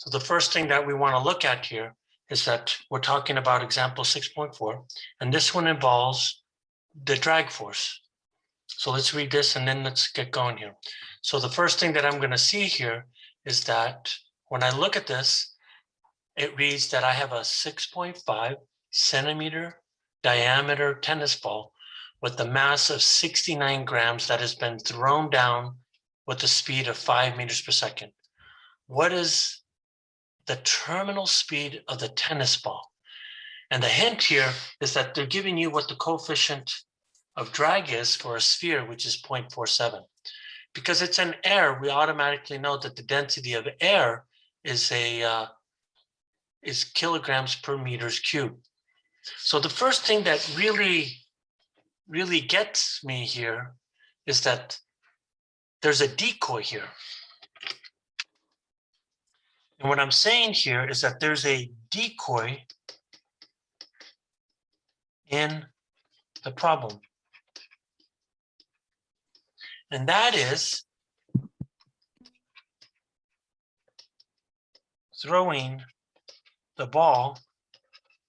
So the first thing that we want to look at here is that we're talking about example 6.4, and this one involves the drag force. So let's read this and then let's get going here. So the first thing that I'm going to see here is that when I look at this, it reads that I have a 6.5 centimeter diameter tennis ball with the mass of 69 grams that has been thrown down with a speed of 5 meters per second. What is the terminal speed of the tennis ball? And the hint here is that they're giving you what the coefficient of drag is for a sphere, which is 0.47. Because it's an air, we automatically know that the density of air is kilograms per meters cubed. So the first thing that really gets me here is that there's a decoy here. And what I'm saying here is that there's a decoy in the problem. And that is throwing the ball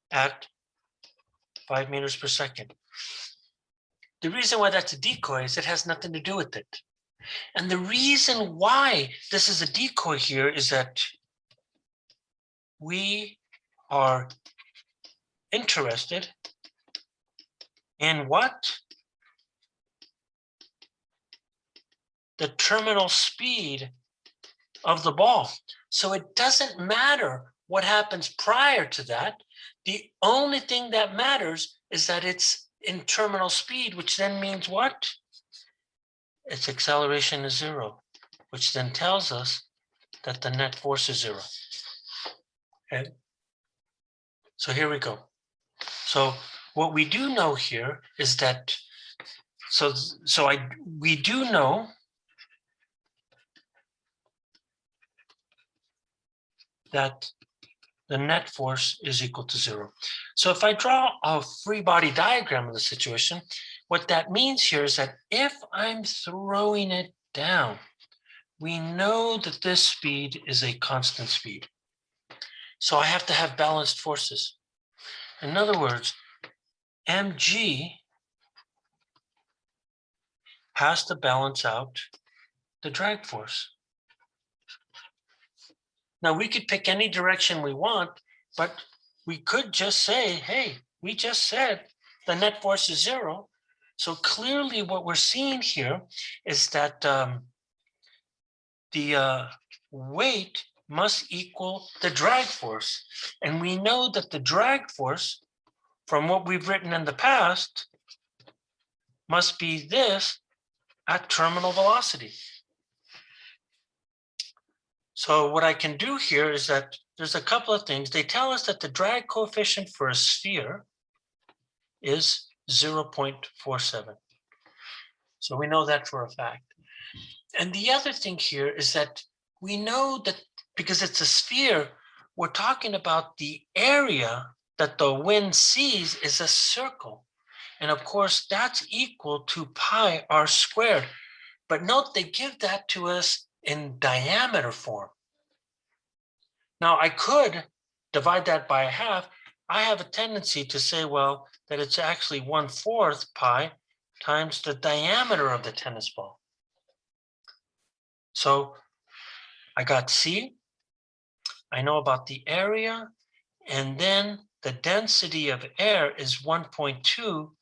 at 5 meters per second. The reason why that's a decoy is it has nothing to do with it. And the reason why this is a decoy here is that we are interested in what? The terminal speed of the ball. So it doesn't matter what happens prior to that. The only thing that matters is that it's in terminal speed, which then means what? Its acceleration is 0, which then tells us that the net force is 0. Okay. So here we go. So what we do know here is that, we do know that the net force is equal to 0. So if I draw a free body diagram of the situation, what that means here is that if I'm throwing it down, we know that this speed is a constant speed. So I have to have balanced forces. In other words, mg has to balance out the drag force. Now we could pick any direction we want, but we could just say, hey, we just said the net force is 0. So clearly what we're seeing here is that the weight must equal the drag force. And we know that the drag force, from what we've written in the past, must be this at terminal velocity. So what I can do here is that there's a couple of things. They tell us that the drag coefficient for a sphere is 0.47. So we know that for a fact. And the other thing here is that we know that because it's a sphere, we're talking about the area that the wind sees is a circle. And of course, that's equal to pi r squared. But note, they give that to us in diameter form. Now, I could divide that by a half. I have a tendency to say, well, that it's actually 1/4 pi times the diameter of the tennis ball. So I got C, I know about the area, and then the density of air is 1.2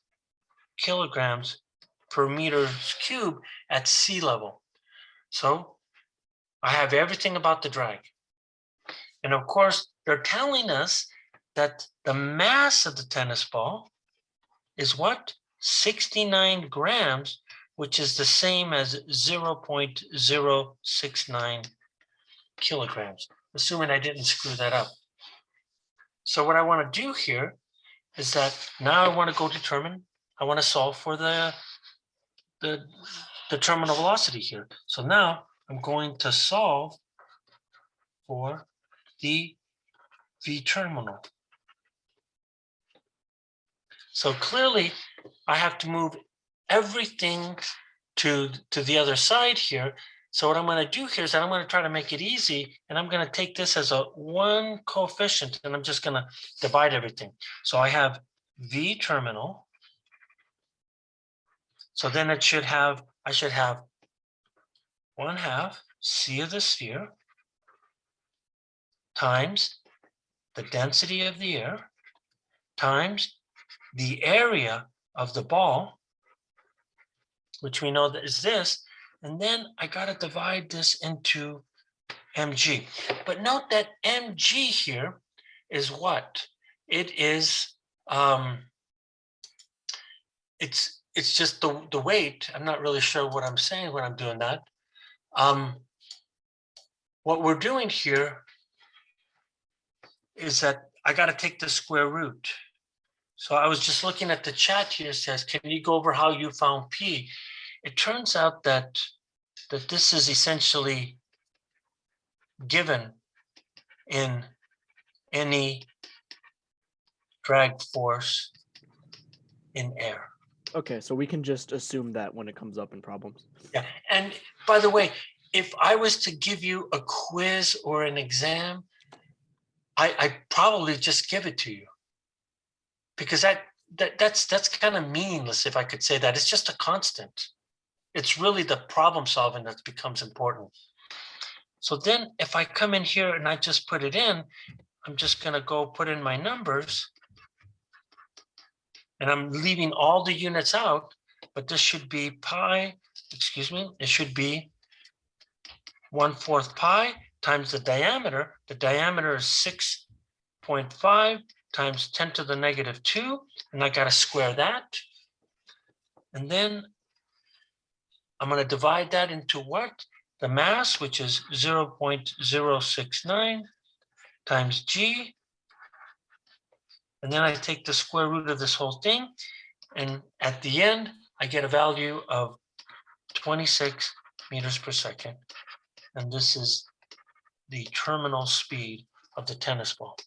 kilograms per meters cubed at sea level. So I have everything about the drag. And of course, they're telling us that the mass of the tennis ball is what? 69 grams, which is the same as 0.069 kilograms, assuming I didn't screw that up. So what I want to do here is that now I want to go determine, I want to solve for the terminal velocity here. So now I'm going to solve for the V terminal. So clearly I have to move everything to the other side here. So what I'm going to do here is that I'm going to try to make it easy, and I'm going to take this as a one coefficient, and I'm just going to divide everything. So I have V terminal. So then I should have 1/2 C of the sphere times the density of the air times the area of the ball, which we know that is this, and then I got to divide this into mg. But note that mg here is what? It is, it's just the weight. I'm not really sure what I'm saying when I'm doing that. What we're doing here is that I got to take the square root. So I was just looking at the chat here. It says, can you go over how you found P? It turns out that this is essentially given in any drag force in air. Okay, so we can just assume that when it comes up in problems. Yeah. And by the way, if I was to give you a quiz or an exam, I probably just give it to you, because that's kind of meaningless, if I could say that. It's just a constant. It's really the problem solving that becomes important. So then if I come in here and I just put it in, I'm just going to go put in my numbers, and I'm leaving all the units out, but this should be pi, excuse me, it should be 1/4 pi times the diameter. The diameter is 6.5 times 10 to the negative 2, and I got to square that. And then I'm going to divide that into what? The mass, which is 0.069 times g. And then I take the square root of this whole thing. And at the end, I get a value of 26 meters per second. And this is the terminal speed of the tennis ball.